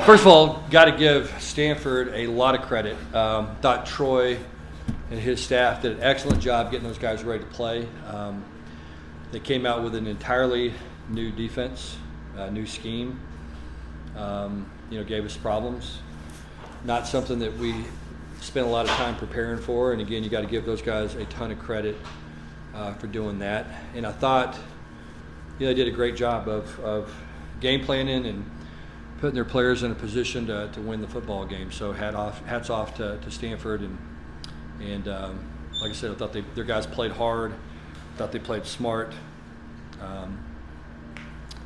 First of all, got to give Stanford a lot of credit. Thought Troy and his staff did an excellent job getting those guys ready to play. They came out with an entirely new defense, new scheme. Gave us problems. Not something that we spent a lot of time preparing for. And again, you got to give those guys a ton of credit for doing that. And I thought they did a great job of game planning and putting their players in a position to win the football game. So hats off to Stanford, and like I said, I thought their guys played hard. Thought they played smart.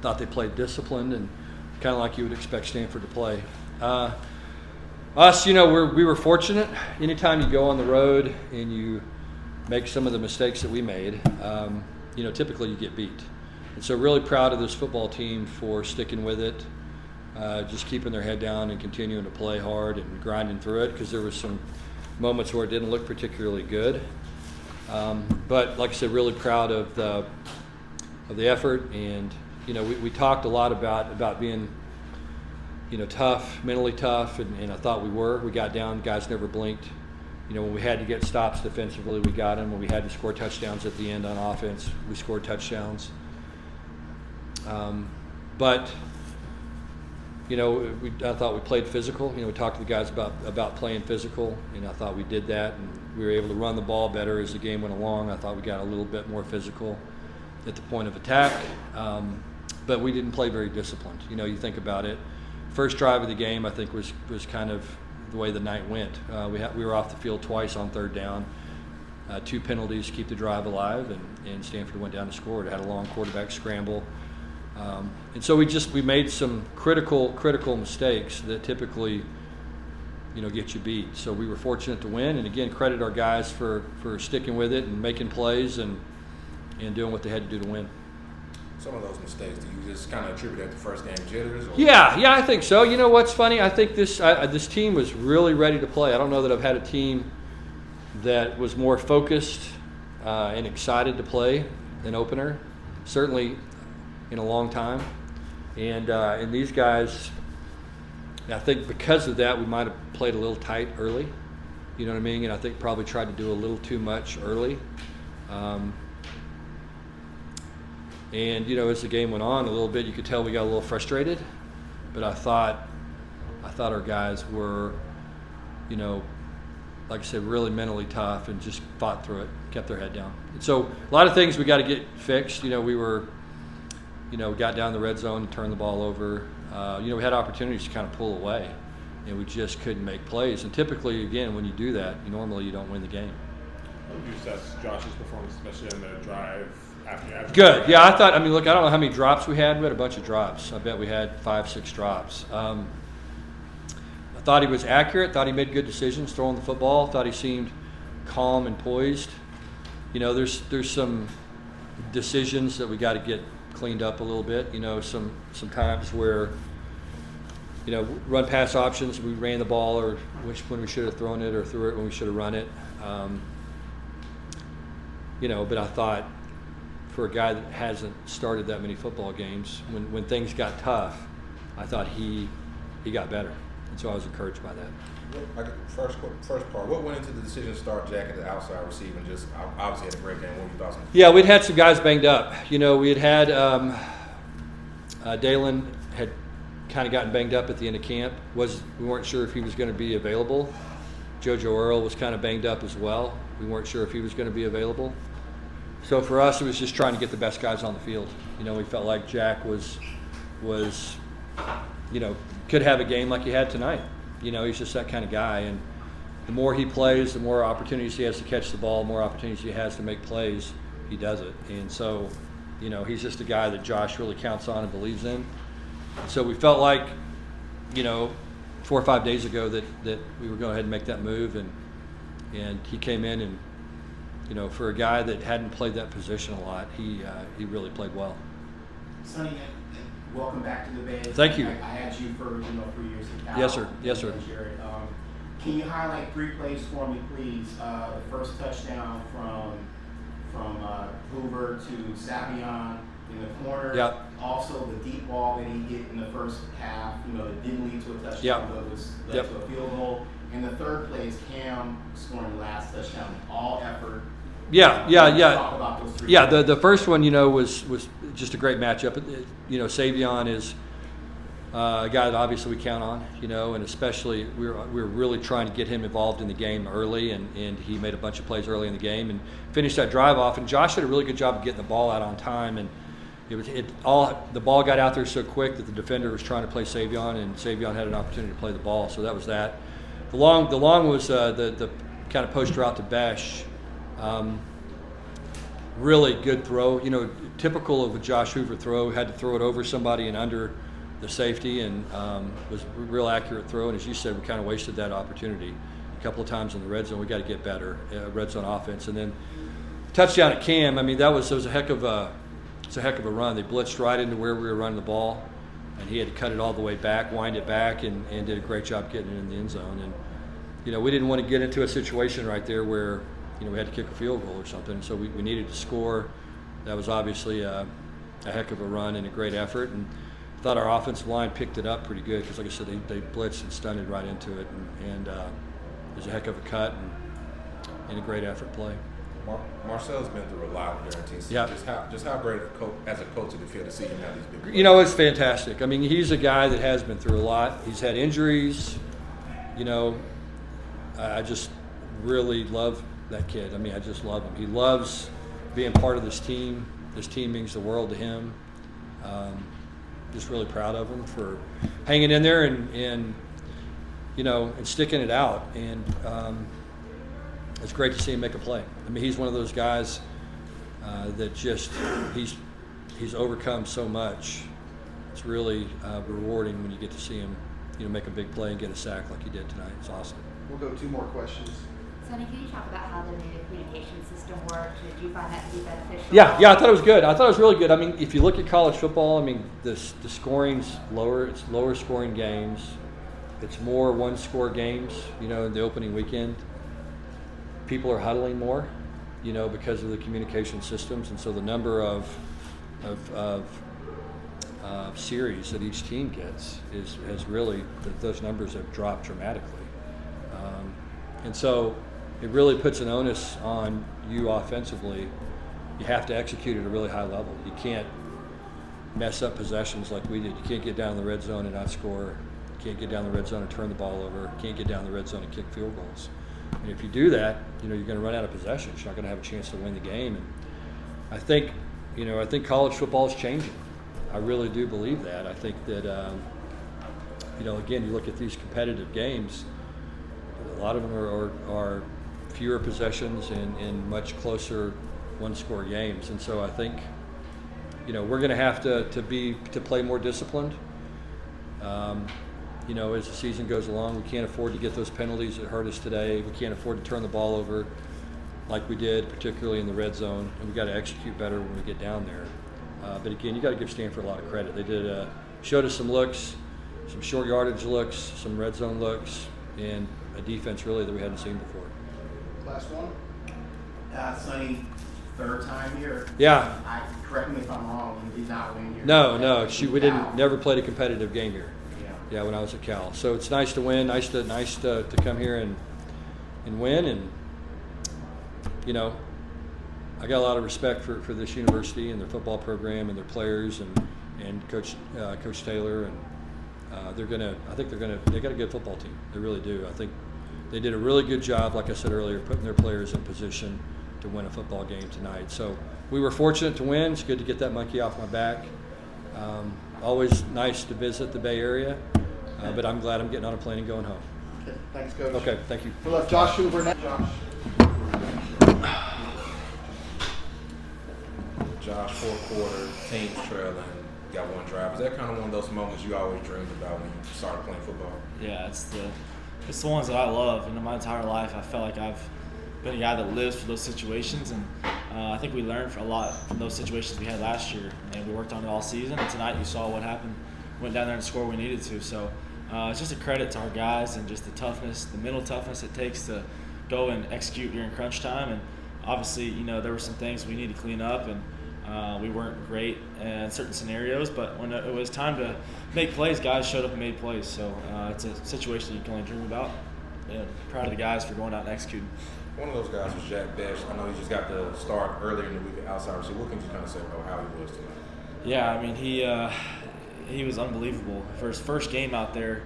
Thought they played disciplined, and kind of like you would expect Stanford to play. Us, we were fortunate. Anytime you go on the road and you make some of the mistakes that we made, typically you get beat. And so really proud of this football team for sticking with it. Just keeping their head down and continuing to play hard and grinding through it, because there was some moments where it didn't look particularly good. But like I said, really proud of the effort, and we talked a lot about being tough, mentally tough, and I thought we were. We got down, guys never blinked. When we had to get stops defensively, we got them. When we had to score touchdowns at the end on offense, we scored touchdowns. But I thought we played physical. We talked to the guys about playing physical, and I thought we did that, and we were able to run the ball better as the game went along. I thought we got a little bit more physical at the point of attack, but we didn't play very disciplined. You think about it. First drive of the game, I think, was kind of the way the night went. We were off the field twice on third down, 2 penalties to keep the drive alive, and Stanford went down and scored. Had a long quarterback scramble. And so we made some critical mistakes that typically, get you beat. So we were fortunate to win, and again, credit our guys for sticking with it and making plays and doing what they had to do to win. Some of those mistakes, do you just kind of attribute that to first game jitters? Or? Yeah, I think so. You know what's funny? I think this team was really ready to play. I don't know that I've had a team that was more focused and excited to play than opener. Certainly in a long time, and these guys, I think because of that, we might have played a little tight early, you know what I mean, and I think probably tried to do a little too much early, and as the game went on a little bit, you could tell we got a little frustrated, but I thought our guys were, like I said, really mentally tough and just fought through it, kept their head down. And so a lot of things we got to get fixed. We were got down the red zone, turned the ball over. We had opportunities to kind of pull away, and we just couldn't make plays. And typically, again, when you do that, normally you don't win the game. How would you assess Josh's performance, especially in the drive after? Good. Yeah, I don't know how many drops we had. We had a bunch of drops. I bet we had 5-6 drops. I thought he was accurate. Thought he made good decisions throwing the football. Thought he seemed calm and poised. There's some decisions that we got to get cleaned up a little bit. Some times where run pass options, we ran the ball, or when we should have thrown it, or threw it when we should have run it. But I thought for a guy that hasn't started that many football games, when things got tough, I thought he got better, and so I was encouraged by that. First part, what went into the decision to start Jack at the outside receiver and just obviously had a great game? What were your thoughts on that? Yeah, we'd had some guys banged up. We had Dalen had kind of gotten banged up at the end of camp. We weren't sure if he was going to be available. JoJo Earl was kind of banged up as well. We weren't sure if he was going to be available. So for us, it was just trying to get the best guys on the field. We felt like Jack was could have a game like he had tonight. He's just that kind of guy, and the more he plays, the more opportunities he has to catch the ball, the more opportunities he has to make plays, he does it. And so, he's just a guy that Josh really counts on and believes in. So we felt like, 4 or 5 days ago that we were going to go ahead and make that move, and he came in and, for a guy that hadn't played that position a lot, he really played well. Sonny, welcome back to the Bay. Thank you. I had you for 3 years in Cal. Yes, sir. Yes, sir. Can you highlight 3 plays for me, please? The first touchdown from Hoover to Savion in the corner. Yep. Also, the deep ball that he hit in the first half, that didn't lead to a touchdown, Yep. but was led Yep. to a field goal. And the third play is Cam scoring the last touchdown, all effort. Yeah. Talk about those three Yeah, plays. the first one, was just a great matchup. Savion is a guy that obviously we count on, and especially we were really trying to get him involved in the game early, and he made a bunch of plays early in the game and finished that drive off. And Josh did a really good job of getting the ball out on time, and the ball got out there so quick that the defender was trying to play Savion, and Savion had an opportunity to play the ball. So that was that. The long was the kind of post route to Besh. Really good throw. Typical of a Josh Hoover throw. Had to throw it over somebody and under the safety, and was a real accurate throw. And as you said, we kind of wasted that opportunity a couple of times in the red zone. We got to get better, red zone offense. And then touchdown at Cam. I mean, that was a heck of a run. They blitzed right into where we were running the ball, and he had to cut it all the way back, wind it back, and did a great job getting it in the end zone. And we didn't want to get into a situation right there where we had to kick a field goal or something. So we needed to score. That was obviously a heck of a run and a great effort. And I thought our offensive line picked it up pretty good because, like I said, they blitzed and stunted right into it. And it was a heck of a cut and a great effort play. Marcel's been through a lot during TCU. Yeah. Just how great as a coach did it feel to see him have these big plays? It's fantastic. I mean, he's a guy that has been through a lot. He's had injuries. I just really love that kid. I mean, I just love him. He loves being part of this team. This team means the world to him. Just really proud of him for hanging in there and sticking it out. And it's great to see him make a play. I mean, he's one of those guys that just he's overcome so much. It's really rewarding when you get to see him, make a big play and get a sack like he did tonight. It's awesome. We'll go 2 more questions. Sonny, can you talk about how the new communication system worked? Did you find that to be beneficial? Yeah, I thought it was good. I thought it was really good. I mean, if you look at college football, I mean, the scoring's lower. It's lower scoring games. It's more one-score games, in the opening weekend. People are huddling more, because of the communication systems. And so the number of series that each team gets has really, those numbers have dropped dramatically. And so it really puts an onus on you offensively. You have to execute at a really high level. You can't mess up possessions like we did. You can't get down in the red zone and not score. You can't get down the red zone and turn the ball over. You can't get down the red zone and kick field goals. And if you do that, you're going to run out of possessions. You're not going to have a chance to win the game. And I think college football is changing. I really do believe that. I think that, again, you look at these competitive games, a lot of them are fewer possessions and much closer one-score games. And so I think, we're going to have to play more disciplined. As the season goes along, we can't afford to get those penalties that hurt us today. We can't afford to turn the ball over like we did, particularly in the red zone. And we got to execute better when we get down there. But again, you got to give Stanford a lot of credit. They showed us some looks, some short yardage looks, some red zone looks, and a defense really that we hadn't seen before. Last one. Sonny, third time here. Yeah. Correct me if I'm wrong. You did not win here. No. We never played a competitive game here. Yeah. When I was at Cal. So it's nice to win. Nice to come here and win. And I got a lot of respect for this university and their football program and their players and Coach Taylor, and they got a good football team. They really do. I think they did a really good job, like I said earlier, putting their players in position to win a football game tonight. So we were fortunate to win. It's good to get that monkey off my back. Always nice to visit the Bay Area, but I'm glad I'm getting on a plane and going home. Okay, thanks, Coach. Okay, thank you. We'll have Josh Hoover next. Josh, fourth quarter, team's trailing, got one drive. Is that kind of one of those moments you always dreamed about when you started playing football? Yeah, it's the ones that I love. My entire life, I felt like I've been a guy that lives for those situations, and I think we learned a lot from those situations we had last year, and we worked on it all season. And tonight, you saw what happened. Went down there and scored what we needed to. So it's just a credit to our guys and just the toughness, the mental toughness it takes to go and execute during crunch time. And obviously, there were some things we need to clean up, and We weren't great in certain scenarios, but when it was time to make plays, guys showed up and made plays. So it's a situation you can only dream about. And proud of the guys for going out and executing. One of those guys was Jack Besh. I know he just got the start earlier in the week at outside receiver. What can you kind of say about how he was tonight? Yeah, I mean he was unbelievable for his first game out there.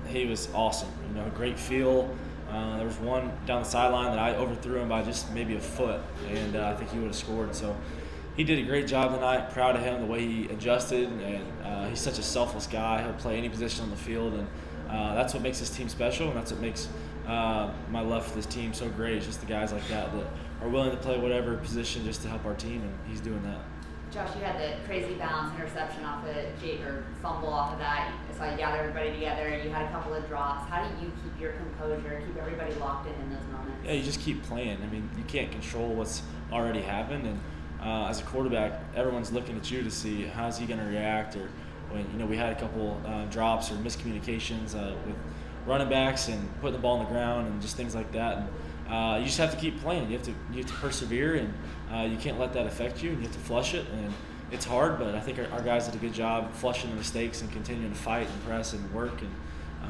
He was awesome. Great feel. There was one down the sideline that I overthrew him by just maybe a foot, and I think he would have scored. So he did a great job tonight. Proud of him, the way he adjusted, and he's such a selfless guy. He'll play any position on the field, and that's what makes this team special, and that's what makes my love for this team so great. It's just the guys like that are willing to play whatever position just to help our team, and he's doing that. Josh, you had the crazy bounce interception off of or fumble off of that. I saw you gather everybody together. You had a couple of drops. How do you keep your composure, keep everybody locked in those moments? Yeah, you just keep playing. I mean, you can't control what's already happened, and as a quarterback, everyone's looking at you to see how's he going to react. Or when we had a couple drops or miscommunications with running backs and putting the ball on the ground and just things like that. And you just have to keep playing. You have to persevere, and you can't let that affect you. And you have to flush it, and it's hard. But I think our guys did a good job flushing the mistakes and continuing to fight and press and work.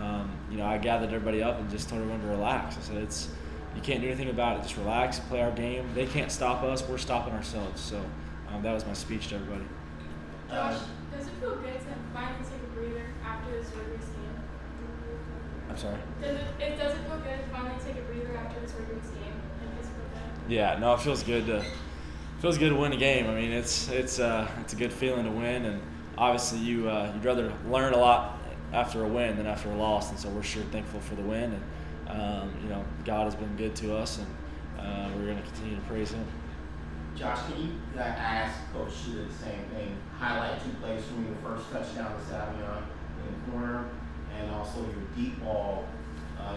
And I gathered everybody up and just told everyone to relax. I said you can't do anything about it. Just relax, play our game. They can't stop us. We're stopping ourselves. So that was my speech to everybody. Josh, does it feel good to finally take a breather after this rigorous game? I'm sorry? Does it feel good to finally take a breather after this rigorous game in Pittsburgh? Yeah, no, it feels good to win a game. I mean, it's a good feeling to win, and obviously you'd rather learn a lot after a win than after a loss, and so we're sure thankful for the win. And God has been good to us, and we're going to continue to praise Him. Josh, can you ask Coach Shooter the same thing? Highlight 2 plays from your first touchdown to Savion in the corner, and also your deep ball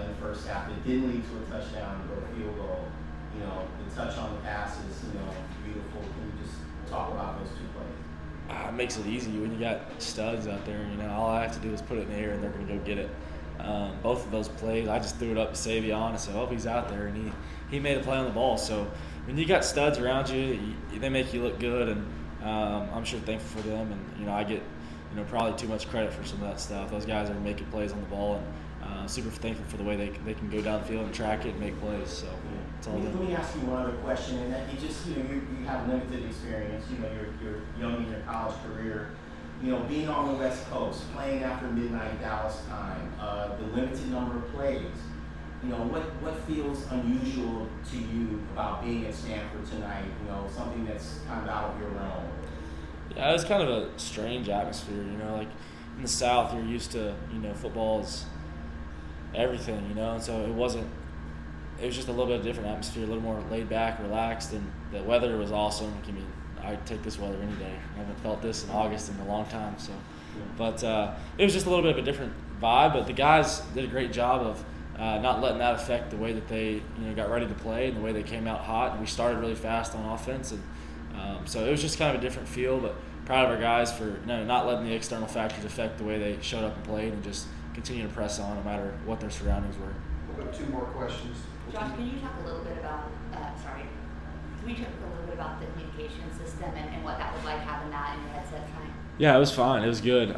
in the first half that didn't lead to a touchdown but a field goal. The touch on the passes, beautiful. Can you just talk about those 2 plays? It makes it easy when you got studs out there. All I have to do is put it in the air, and they're going to go get it. Both of those plays, I just threw it up to Savion and said, "Oh, he's out there," and he made a play on the ball. So when you got studs around you, they make you look good, and I'm sure thankful for them. And I get probably too much credit for some of that stuff. Those guys are making plays on the ball, and super thankful for the way they can go downfield and track it and make plays. So it's all Let good. me ask you one other question, and that you just you have limited experience. You're young in your college career. Being on the West Coast, playing after midnight Dallas time, the limited number of plays. What feels unusual to you about being at Stanford tonight? Something that's kind of out of your realm. Yeah, it was kind of a strange atmosphere. Like in the South, you're used to football is everything. And so it was just a little bit different atmosphere, a little more laid back, relaxed, and the weather was awesome. I'd take this weather any day. I haven't felt this in August in a long time. So, but it was just a little bit of a different vibe. But the guys did a great job of not letting that affect the way that they got ready to play and the way they came out hot. And we started really fast on offense, and so it was just kind of a different feel. But proud of our guys for not letting the external factors affect the way they showed up and played, and just continue to press on no matter what their surroundings were. We'll go 2 more questions. Josh, can you talk a little bit about, the communication system and what that was like having that in your headset tonight? Yeah, it was fine. It was good.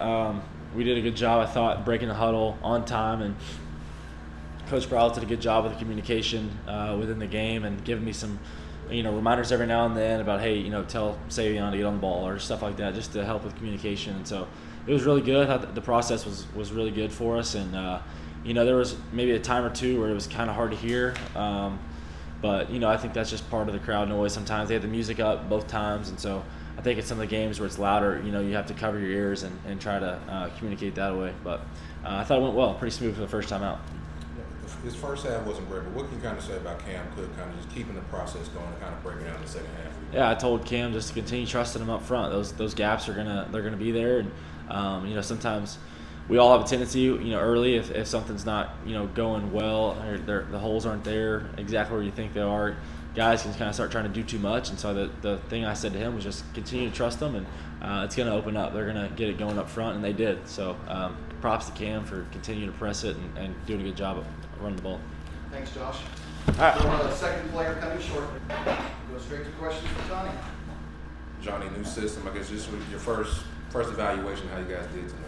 We did a good job, I thought, breaking the huddle on time, and Coach Browell did a good job with the communication within the game and giving me some, reminders every now and then about, hey, tell Savion to get on the ball or stuff like that, just to help with communication. And so it was really good. The process was really good for us, and there was maybe a time or 2 where it was kind of hard to hear. But, I think that's just part of the crowd noise. Sometimes they have the music up both times, and so I think in some of the games where it's louder, you have to cover your ears and try to communicate that way. But I thought it went well, pretty smooth for the first time out. His first half wasn't great, but what can you kind of say about Cam Cook, kind of just keeping the process going and kind of breaking down the second half? Yeah, I told Cam just to continue trusting him up front. Those gaps they're gonna be there, and sometimes we all have a tendency, early if something's not going well or the holes aren't there exactly where you think they are, guys can kind of start trying to do too much. And so the thing I said to him was just continue to trust them, and it's going to open up. They're going to get it going up front, and they did. So props to Cam for continuing to press it and doing a good job of running the ball. Thanks, Josh. All right. So, second player coming shortly. Go straight to questions for Johnny. Johnny, new system. I guess just your first evaluation, how you guys did tonight.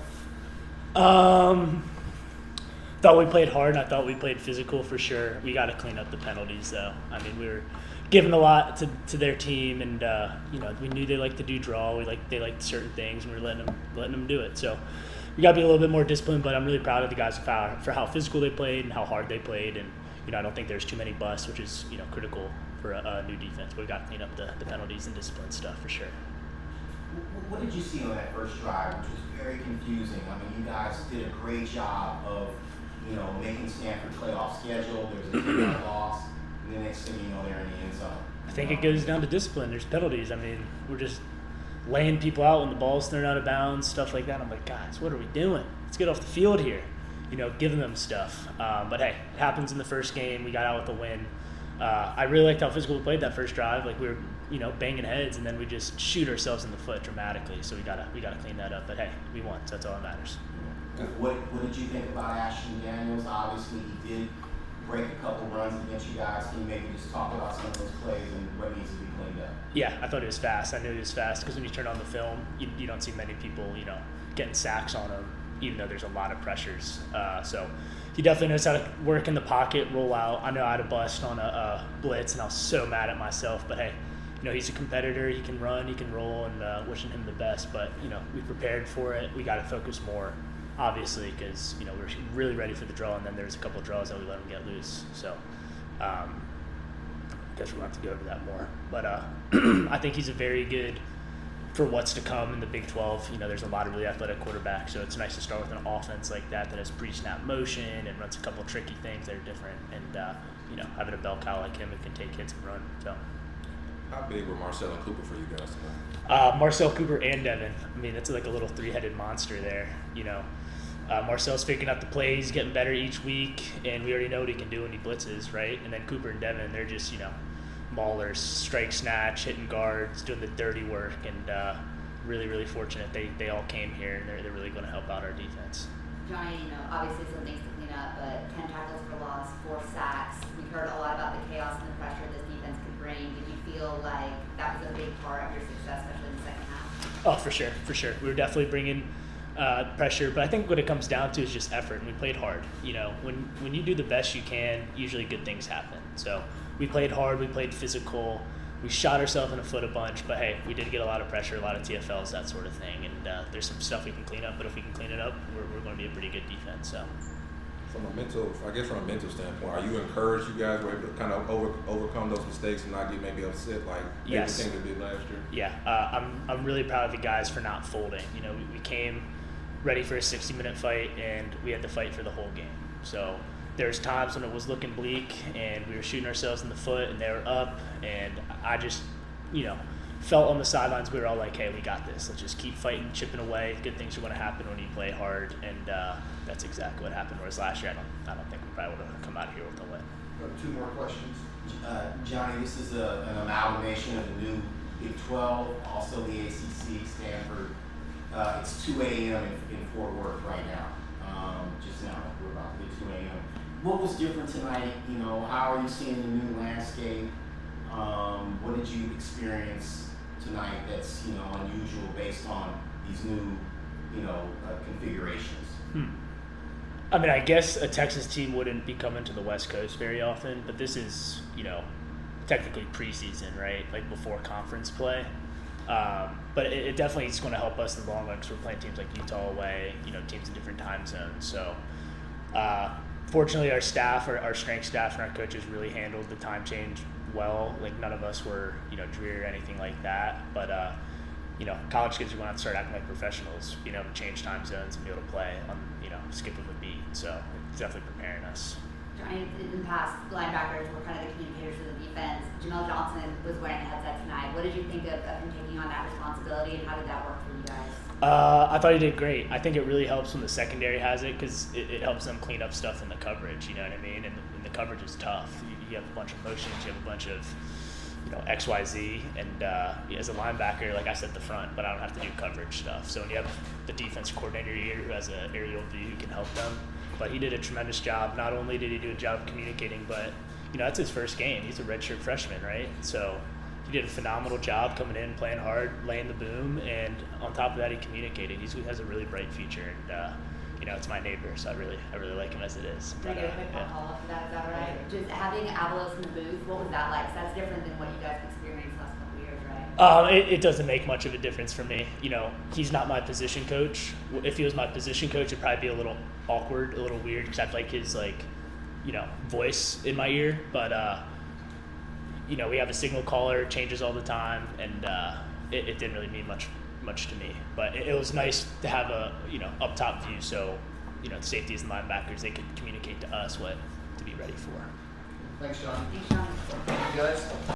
Thought we played hard, and I thought we played physical for sure. We got to clean up the penalties, though. I mean, we were giving a lot to their team, and we knew they liked to do draw. They liked certain things, and we were letting them do it. So we got to be a little bit more disciplined. But I'm really proud of the guys for how physical they played and how hard they played. And I don't think there's too many busts, which is critical for a new defense. But we got to clean up the penalties and discipline stuff for sure. What did you see on that first drive, which was very confusing? I mean, you guys did a great job of, making Stanford playoff schedule. There was a 2-yard loss, and the next thing you know, they're in the end zone. I think it goes down to discipline. There's penalties. I mean, we're just laying people out when the ball's thrown out of bounds, stuff like that. I'm like, guys, what are we doing? Let's get off the field here. Giving them stuff. But hey, it happens in the first game. We got out with a win. I really liked how physical we played that first drive. Like we were, banging heads, and then we just shoot ourselves in the foot dramatically. So we gotta clean that up. But hey, we won. So that's all that matters. What did you think about Ashton Daniels? Obviously, he did break a couple runs against you guys. Can you maybe just talk about some of those plays and what needs to be cleaned up? Yeah, I thought he was fast. I knew he was fast because when you turn on the film, you don't see many people, getting sacks on him, even though there's a lot of pressures. So he definitely knows how to work in the pocket, roll out. I know I had a bust on a blitz, and I was so mad at myself. But hey, he's a competitor. He can run, he can roll, and wishing him the best. But, we prepared for it. We got to focus more, obviously, because, we're really ready for the draw, and then there's a couple of draws that we let him get loose. So I guess we'll have to go over that more. But I think he's a very good for what's to come in the Big 12. There's a lot of really athletic quarterbacks, so it's nice to start with an offense like that has pre-snap motion and runs a couple tricky things that are different. And, having a bell cow like him, it can take hits and run. So. How big were Marcel and Cooper for you guys tonight? Marcel, Cooper, and Devin. I mean, it's like a little three-headed monster there. Marcel's figuring out the plays, getting better each week, and we already know what he can do when he blitzes, right? And then Cooper and Devin, they're just, maulers, strike snatch, hitting guards, doing the dirty work, and really, really fortunate they all came here, and they're really going to help out our defense. Johnny, obviously some things to clean up, but 10 tackles for loss, 4 sacks. We've heard a lot about the chaos and the pressure this defense could bring. Did you feel like that was a big part of your success, especially in the second half? Oh, for sure. We were definitely bringing pressure, but I think what it comes down to is just effort, and we played hard. When you do the best you can, usually good things happen. So we played hard, we played physical, we shot ourselves in the foot a bunch, but hey, we did get a lot of pressure, a lot of TFLs, that sort of thing, and there's some stuff we can clean up, but if we can clean it up, we're going to be a pretty good defense. So. From a mental standpoint, are you encouraged you guys were able to kind of overcome those mistakes and not get maybe upset like maybe Yes. the thing they did last year? Yeah, I'm really proud of the guys for not folding. We came ready for a 60-minute fight, and we had to fight for the whole game. So there's times when it was looking bleak, and we were shooting ourselves in the foot, and they were up, and I just, felt on the sidelines we were all like, hey, we got this. Let's just keep fighting, chipping away. Good things are going to happen when you play hard, and that's exactly what happened. Whereas last year, I don't think we probably would have come out here with a win. 2 more questions. Johnny, this is an amalgamation of the new Big 12, also the ACC, Stanford. It's 2 a.m. in Fort Worth right now. Just now, we're about to get 2 a.m. What was different tonight? How are you seeing the new landscape? What did you experience tonight that's unusual based on these new configurations? I mean, I guess a Texas team wouldn't be coming to the West Coast very often, but this is technically preseason, right? Like before conference play. But it definitely is going to help us in the long run because we're playing teams like Utah away, teams in different time zones. So fortunately, our staff, our strength staff, and our coaches really handled the time change well. Like none of us were dreary or anything like that. But college kids are going to have to start acting like professionals, being able to change time zones and be able to play on skip of a beat. So it's definitely preparing us. Johnny, in the past, linebackers were kind of the communicators for the defense. Jamel Johnson was wearing a headset tonight. What did you think of him taking on that responsibility, and how did that work for you guys? I thought he did great. I think it really helps when the secondary has it because it helps them clean up stuff in the coverage, you know what I mean? And the coverage is tough. You have a bunch of motions, you have a bunch of XYZ, and as a linebacker, like I said, the front, but I don't have to do coverage stuff. So when you have the defense coordinator here who has an aerial view who can help them, but he did a tremendous job. Not only did he do a job of communicating, but that's his first game. He's a redshirt freshman, right? So he did a phenomenal job coming in, playing hard, laying the boom, and on top of that, he communicated. He has a really bright future, and it's my neighbor, so I really like him as it is. Can I get a quick follow-up to that? Is that right? Just having Avalos in the booth, what was that like? 'Cause that's different than what you guys have experienced the last couple of years, right? It doesn't make much of a difference for me. He's not my position coach. If he was my position coach, it'd probably be a little awkward, a little weird, because I'd like his voice in my ear. But we have a signal caller, changes all the time, and it didn't really mean much to me. But it was nice to have a up top view, so the safeties and linebackers, they could communicate to us what to be ready for. Thanks, John. Thanks, Sean. Thank you, guys.